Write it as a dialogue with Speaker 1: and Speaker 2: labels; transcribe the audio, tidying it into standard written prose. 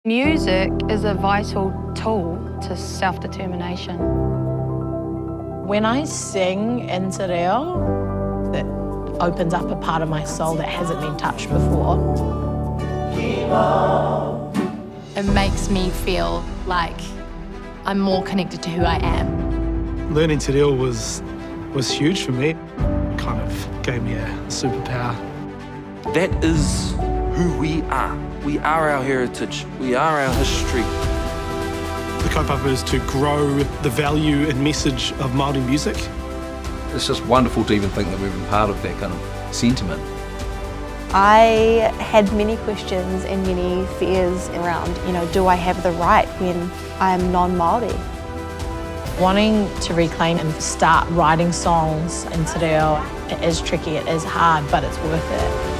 Speaker 1: Music is a vital tool to self-determination.
Speaker 2: When I sing in te reo, it opens up a part of my soul that hasn't been touched before.
Speaker 3: It makes me feel like I'm more connected to who I am.
Speaker 4: Learning te reo was huge for me. It kind of gave me a superpower.
Speaker 5: That is who we are. We are our heritage. We are our history.
Speaker 4: The kaupapa is to grow the value and message of Māori music.
Speaker 6: It's just wonderful to even think that we've been part of that kind of sentiment.
Speaker 7: I had many questions and many fears around, do I have the right when I'm non-Māori?
Speaker 2: Wanting to reclaim and start writing songs in te reo, it is tricky, it is hard, but it's worth it.